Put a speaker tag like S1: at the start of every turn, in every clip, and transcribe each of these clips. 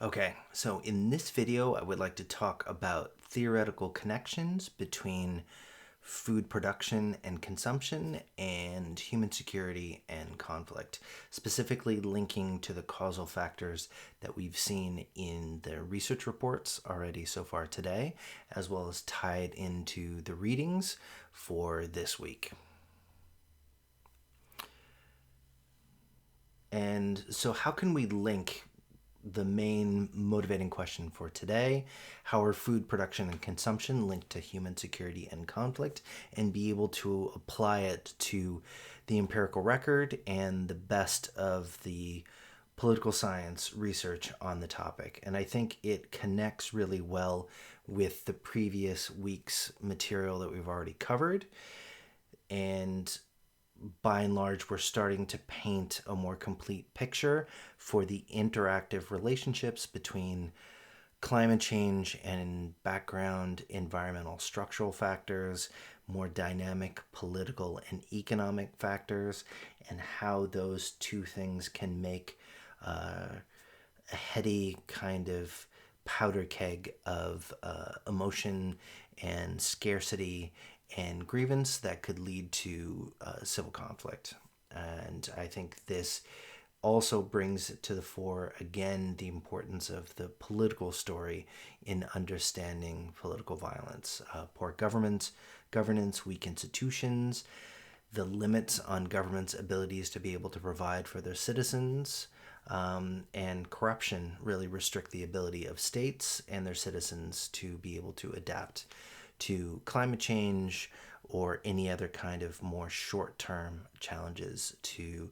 S1: Okay, so in this video, I would like to talk about theoretical connections between food production and consumption and human security and conflict, specifically linking to the causal factors that we've seen in the research reports already so far today, as well as tied into the readings for this week. And so how can we link the main motivating question for today: how are food production and consumption linked to human security and conflict, and be able to apply it to the empirical record and the best of the political science research on the topic. And I think it connects really well with the previous week's material that we've already covered. And by and large, we're starting to paint a more complete picture for the interactive relationships between climate change and background environmental structural factors, more dynamic political and economic factors, and how those two things can make a heady kind of powder keg of emotion and scarcity and grievance that could lead to civil conflict. And I think this also brings to the fore, again, the importance of the political story in understanding political violence. Poor governance, weak institutions, the limits on government's abilities to be able to provide for their citizens, and corruption really restrict the ability of states and their citizens to be able to adapt to climate change or any other kind of more short-term challenges to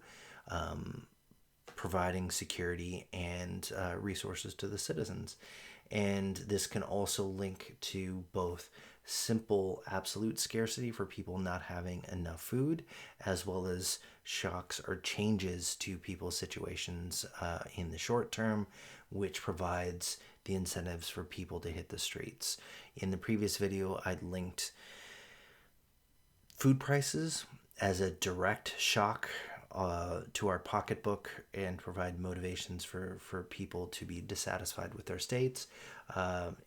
S1: providing security and resources to the citizens. And this can also link to both simple absolute scarcity for people not having enough food, as well as shocks or changes to people's situations in the short term, which provides the incentives for people to hit the streets. In the previous video, I'd linked food prices as a direct shock to our pocketbook and provide motivations for people to be dissatisfied with their states.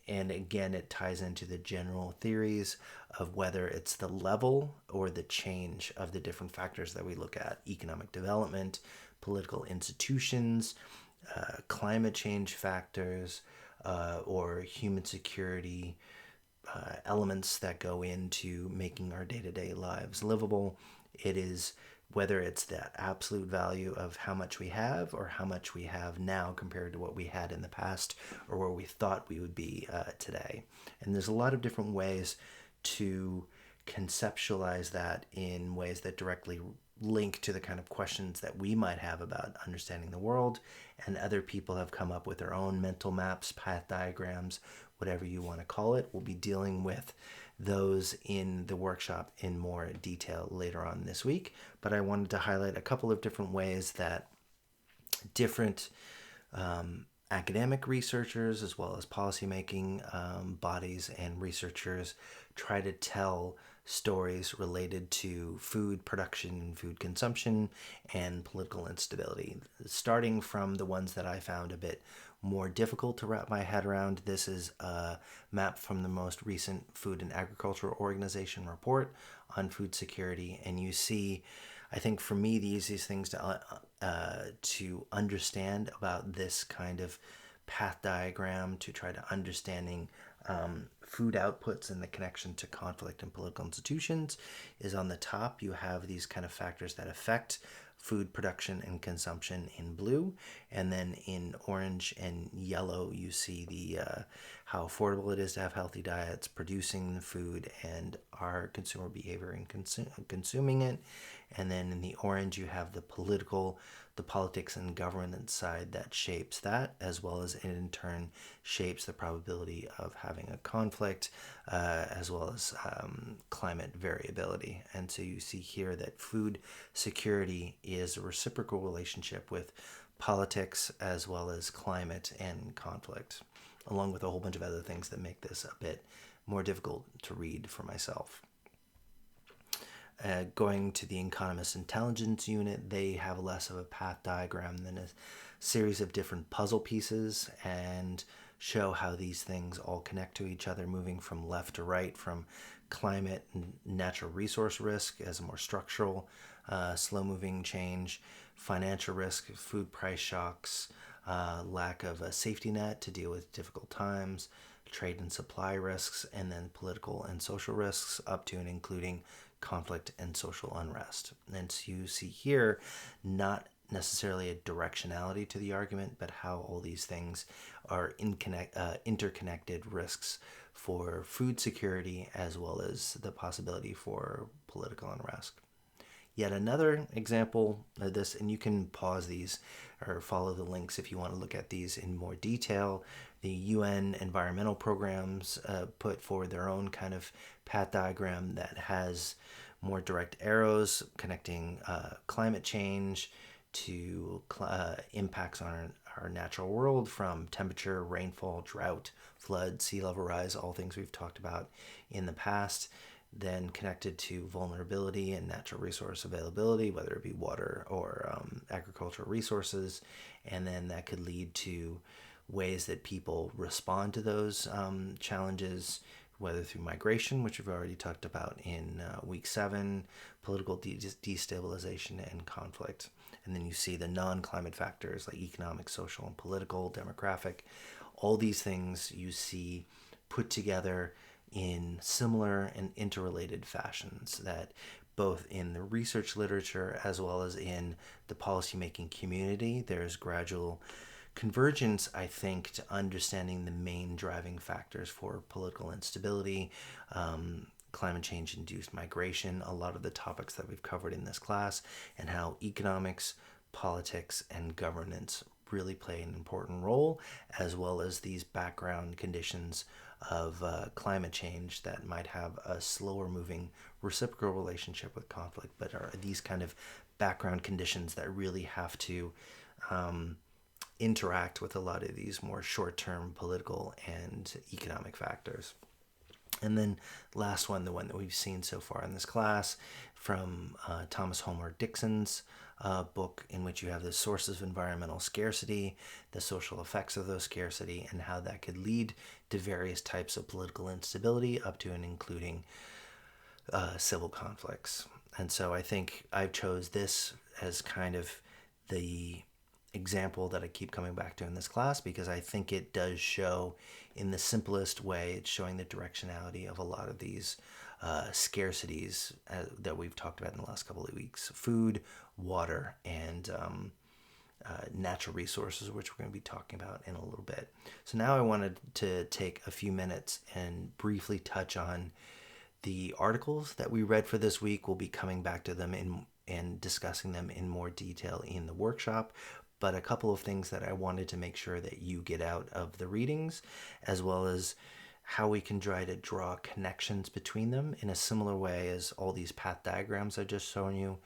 S1: And again, it ties into the general theories of whether it's the level or the change of the different factors that we look at: economic development, political institutions, climate change factors, or human security elements that go into making our day-to-day lives livable. It is whether it's that absolute value of how much we have or how much we have now compared to what we had in the past or where we thought we would be today. And there's a lot of different ways to conceptualize that in ways that directly link to the kind of questions that we might have about understanding the world, and other people have come up with their own mental maps, path diagrams, whatever you want to call it. We'll be dealing with those in the workshop in more detail later on this week, but I wanted to highlight a couple of different ways that different academic researchers, as well as policymaking bodies and researchers, try to tell stories related to food production, food consumption, and political instability. Starting from the ones that I found a bit more difficult to wrap my head around, this is a map from the most recent Food and Agriculture Organization report on food security. And you see, I think for me, the easiest things to understand about this kind of path diagram to try to understanding food outputs and the connection to conflict and political institutions is on the top. You have these kind of factors that affect food production and consumption in blue, and then in orange and yellow you see the how affordable it is to have healthy diets, producing the food, and our consumer behavior in consuming it. And then in the orange you have the politics and governance side that shapes that, as well as it in turn shapes the probability of having a conflict, as well as climate variability. And so you see here that food security is a reciprocal relationship with politics as well as climate and conflict, along with a whole bunch of other things that make this a bit more difficult to read for myself. Going to the Economist Intelligence Unit, they have less of a path diagram than a series of different puzzle pieces and show how these things all connect to each other, moving from left to right, from climate and natural resource risk as a more structural, slow-moving change, financial risk, food price shocks, lack of a safety net to deal with difficult times, trade and supply risks, and then political and social risks up to and including conflict and social unrest. And so you see here not necessarily a directionality to the argument, but how all these things are interconnected risks for food security as well as the possibility for political unrest. Yet another example of this, and you can pause these or follow the links if you want to look at these in more detail. The UN environmental programs put forward their own kind of path diagram that has more direct arrows connecting climate change to impacts on our natural world, from temperature, rainfall, drought, flood, sea level rise, all things we've talked about in the past. Then connected to vulnerability and natural resource availability, whether it be water or agricultural resources. And then that could lead to ways that people respond to those challenges, whether through migration, which we've already talked about in week 7, political destabilization and conflict. And then you see the non-climate factors like economic, social, and political, demographic. All these things you see put together in similar and interrelated fashions that both in the research literature as well as in the policymaking community, there's gradual convergence, I think, to understanding the main driving factors for political instability, climate change induced migration, a lot of the topics that we've covered in this class, and how economics, politics, and governance really play an important role, as well as these background conditions of climate change that might have a slower moving reciprocal relationship with conflict, but are these kind of background conditions that really have to interact with a lot of these more short-term political and economic factors. And then last one, the one that we've seen so far in this class, from Thomas Homer Dixon's book, in which you have the sources of environmental scarcity, the social effects of those scarcity, and how that could lead to various types of political instability, up to and including civil conflicts. And so I think I chose this as kind of the example that I keep coming back to in this class, because I think it does show in the simplest way, it's showing the directionality of a lot of these scarcities that we've talked about in the last couple of weeks: food, water, and natural resources, which we're going to be talking about in a little bit. So now I wanted to take a few minutes and briefly touch on the articles that we read for this week. We'll be coming back to them and discussing them in more detail in the workshop, but a couple of things that I wanted to make sure that you get out of the readings, as well as how we can try to draw connections between them in a similar way as all these path diagrams I just shown you.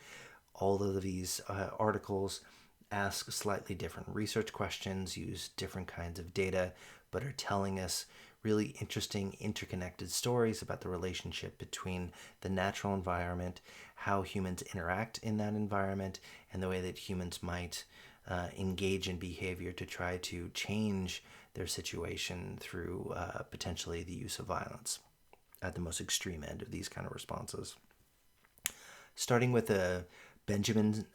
S1: All of these articles ask slightly different research questions, use different kinds of data, but are telling us really interesting interconnected stories about the relationship between the natural environment, how humans interact in that environment, and the way that humans might engage in behavior to try to change their situation through potentially the use of violence at the most extreme end of these kind of responses. Starting with a Benjaminsen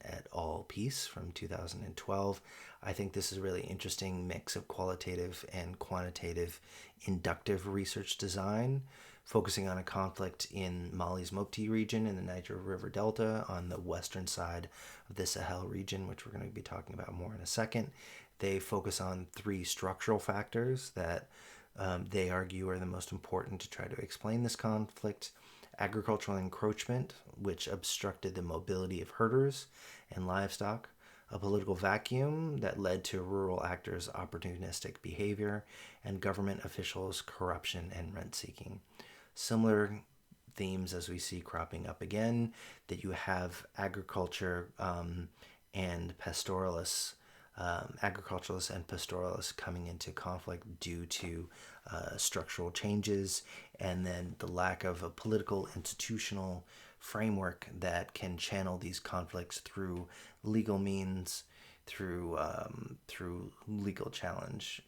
S1: et al. Piece from 2012. I think this is a really interesting mix of qualitative and quantitative inductive research design, focusing on a conflict in Mali's Mopti region in the Niger River Delta on the western side of the Sahel region, which we're going to be talking about more in a second. They focus on 3 structural factors that they argue are the most important to try to explain this conflict: agricultural encroachment, which obstructed the mobility of herders and livestock; a political vacuum that led to rural actors' opportunistic behavior; and government officials' corruption and rent-seeking. Similar themes as we see cropping up again, that you have agriculture and pastoralists agriculturalists and pastoralists coming into conflict due to structural changes, and then the lack of a political institutional framework that can channel these conflicts through legal means, through legal challenge,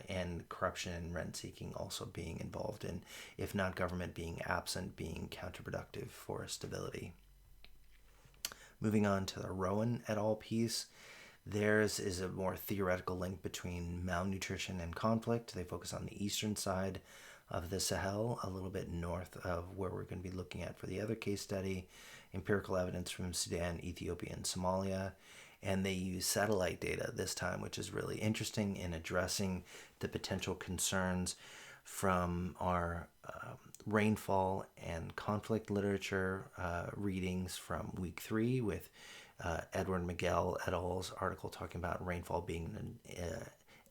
S1: and corruption and rent seeking also being involved in, if not government being absent, being counterproductive for stability. Moving on to the Rowan et al. Piece. Theirs is a more theoretical link between malnutrition and conflict. They focus on the eastern side of the Sahel, a little bit north of where we're going to be looking at for the other case study, empirical evidence from Sudan, Ethiopia, and Somalia. And they use satellite data this time, which is really interesting in addressing the potential concerns from our rainfall and conflict literature readings from week 3 with Edward Miguel et al.'s article talking about rainfall being an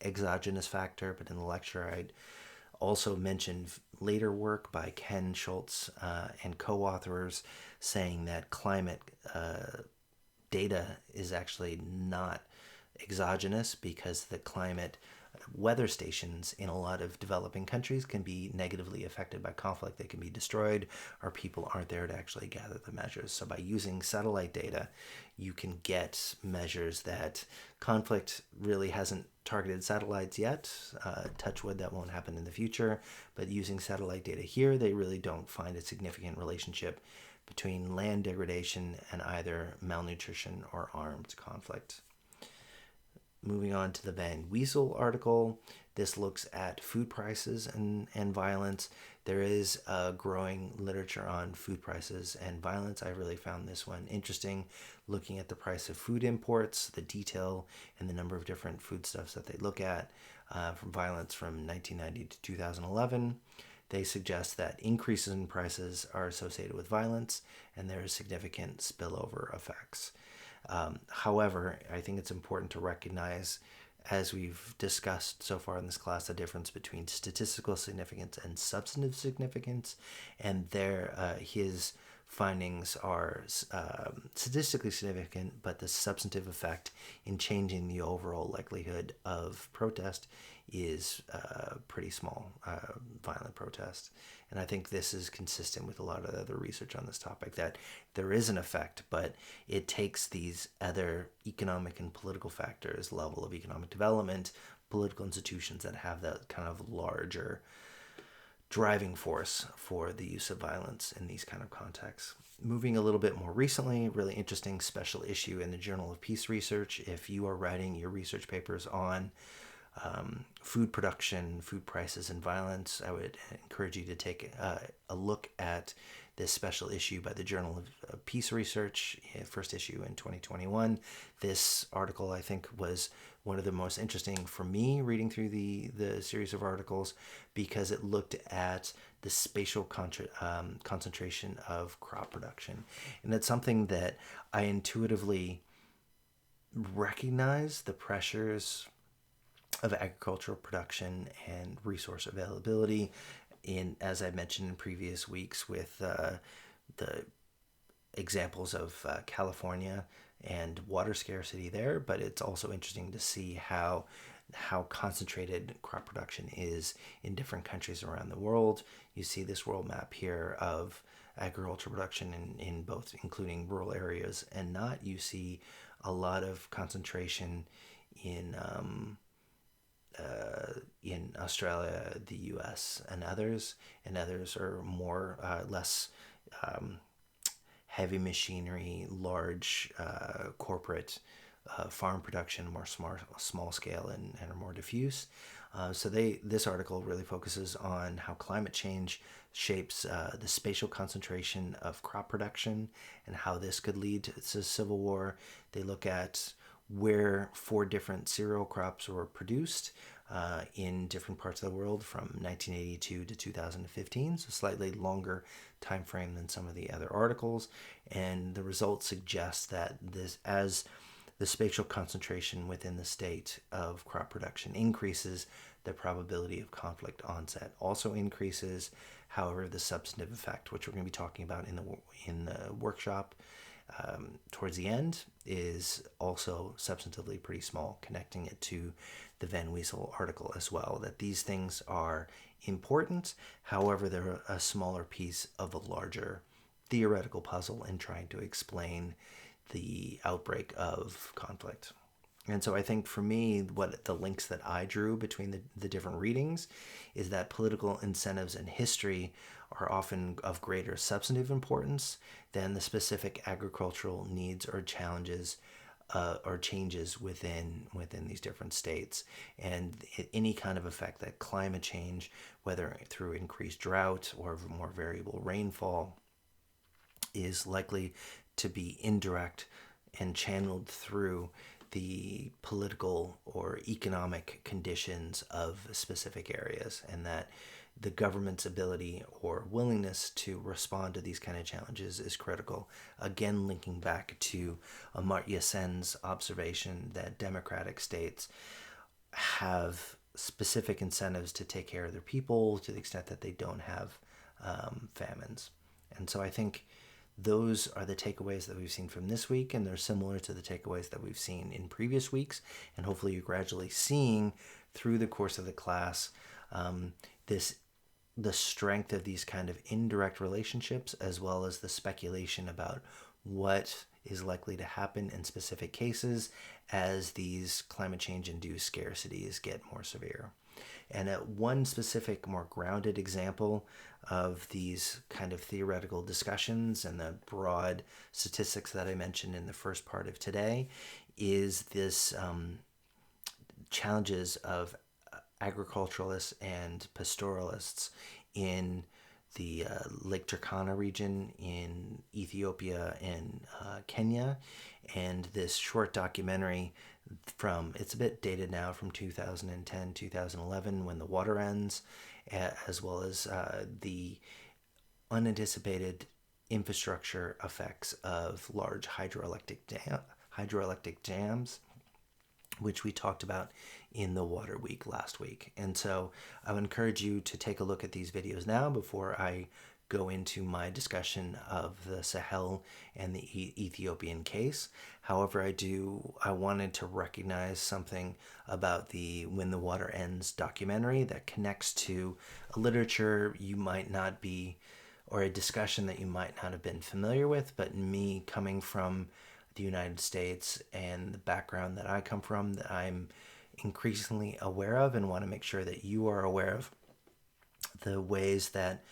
S1: exogenous factor. But in the lecture, I'd also mention later work by Ken Schultz and co-authors saying that climate data is actually not exogenous, because the climate weather stations in a lot of developing countries can be negatively affected by conflict. They can be destroyed, or people aren't there to actually gather the measures. So by using satellite data, you can get measures that conflict really hasn't targeted satellites yet. Touch wood, that won't happen in the future. But using satellite data here, they really don't find a significant relationship between land degradation and either malnutrition or armed conflict. Moving on to the Weezel article, this looks at food prices and violence. There is a growing literature on food prices and violence. I really found this one interesting, looking at the price of food imports, the detail, and the number of different foodstuffs that they look at from violence from 1990 to 2011. They suggest that increases in prices are associated with violence, and there is significant spillover effects. However, I think it's important to recognize, as we've discussed so far in this class, the difference between statistical significance and substantive significance, and his findings are statistically significant, but the substantive effect in changing the overall likelihood of protest is pretty small, violent protest. And I think this is consistent with a lot of other research on this topic, that there is an effect, but it takes these other economic and political factors, level of economic development, political institutions that have that kind of larger driving force for the use of violence in these kind of contexts. Moving a little bit more recently, really interesting special issue in the Journal of Peace Research. If you are writing your research papers on food production, food prices, and violence, I would encourage you to take a look at this special issue by the Journal of Peace Research, first issue in 2021. This article, I think, was one of the most interesting for me reading through the series of articles, because it looked at the spatial concentration of crop production. And that's something that I intuitively recognize, the pressures of agricultural production and resource availability, as I mentioned in previous weeks with the examples of California and water scarcity there. But it's also interesting to see how concentrated crop production is in different countries around the world. You see this world map here of agricultural production in both, including rural areas and not. You see a lot of concentration in Australia, the U.S., and others are more less heavy machinery, large corporate farm production, more small scale and are more diffuse. So this article really focuses on how climate change shapes the spatial concentration of crop production and how this could lead to civil war. They look at where 4 different cereal crops were produced in different parts of the world from 1982 to 2015, so slightly longer time frame than some of the other articles. And the results suggest that as the spatial concentration within the state of crop production increases, the probability of conflict onset also increases. However, the substantive effect, which we're going to be talking about in the workshop, towards the end is also substantively pretty small, connecting it to the Van Weezel article as well, that these things are important. However, they're a smaller piece of a larger theoretical puzzle in trying to explain the outbreak of conflict. And so I think for me, what the links that I drew between the different readings is that political incentives and history are often of greater substantive importance than the specific agricultural needs or challenges or changes within these different states. And any kind of effect that climate change, whether through increased drought or more variable rainfall, is likely to be indirect and channeled through the political or economic conditions of specific areas, and that the government's ability or willingness to respond to these kind of challenges is critical. Again, linking back to Amartya Sen's observation that democratic states have specific incentives to take care of their people to the extent that they don't have famines. And so I think those are the takeaways that we've seen from this week, and they're similar to the takeaways that we've seen in previous weeks. And hopefully you're gradually seeing through the course of the class the strength of these kind of indirect relationships, as well as the speculation about what is likely to happen in specific cases as these climate change induced scarcities get more severe. And one specific, more grounded example of these kind of theoretical discussions and the broad statistics that I mentioned in the first part of today is this challenges of agriculturalists and pastoralists in the Lake Turkana region in Ethiopia and Kenya. And this short documentary it's a bit dated now, from 2010, 2011, When the Water Ends, as well as the unanticipated infrastructure effects of large hydroelectric dams, which we talked about in the Water Week last week. And so I would encourage you to take a look at these videos now before I go into my discussion of the Sahel and the Ethiopian case. However, I wanted to recognize something about the When the Water Ends documentary that connects to a literature you might not be, or a discussion that you might not have been familiar with, but me coming from the United States and the background that I come from, that I'm increasingly aware of and want to make sure that you are aware of the ways that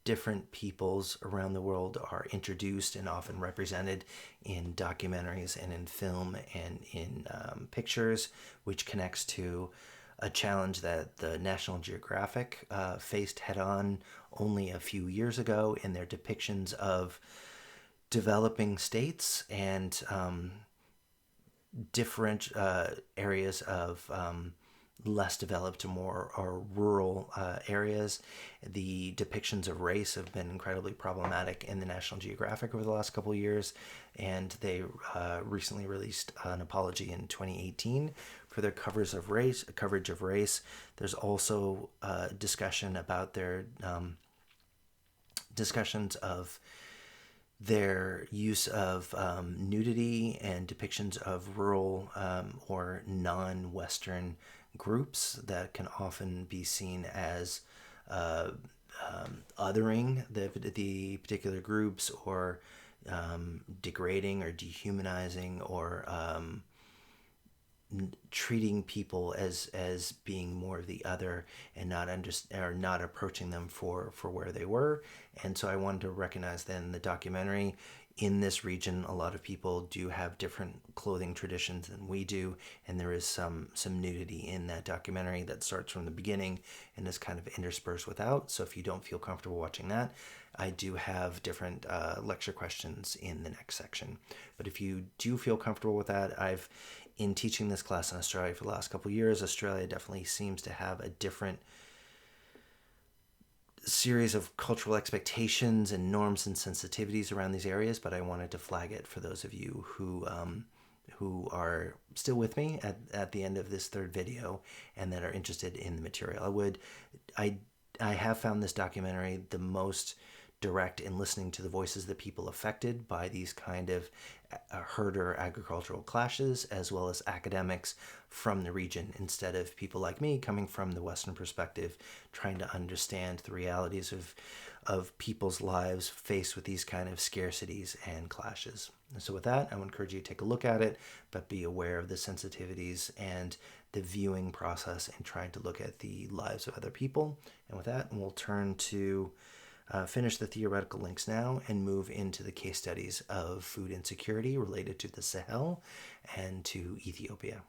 S1: different peoples around the world are introduced and often represented in documentaries and in film and in pictures, which connects to a challenge that the National Geographic faced head-on only a few years ago in their depictions of developing states and different areas of less developed to more or rural areas. The depictions of race have been incredibly problematic in the National Geographic over the last couple of years, and they recently released an apology in 2018 for their coverage of race. There's also discussion about their discussions of their use of nudity and depictions of rural or non-Western groups that can often be seen as othering the particular groups, or degrading or dehumanizing, or treating people as being more of the other and not approaching them for where they were. And so I wanted to recognize then the documentary. In this region, a lot of people do have different clothing traditions than we do, and there is some nudity in that documentary that starts from the beginning and is kind of interspersed without. So if you don't feel comfortable watching that, I do have different lecture questions in the next section. But if you do feel comfortable with that, in teaching this class in Australia for the last couple of years, Australia definitely seems to have a different series of cultural expectations and norms and sensitivities around these areas, but I wanted to flag it for those of you who are still with me at the end of this third video and that are interested in the material. I have found this documentary the most direct in listening to the voices of the people affected by these kind of herder agricultural clashes, as well as academics from the region, instead of people like me coming from the Western perspective, trying to understand the realities of people's lives faced with these kind of scarcities and clashes. And so with that, I would encourage you to take a look at it, but be aware of the sensitivities and the viewing process and trying to look at the lives of other people. And with that, we'll turn to finish the theoretical links now and move into the case studies of food insecurity related to the Sahel and to Ethiopia.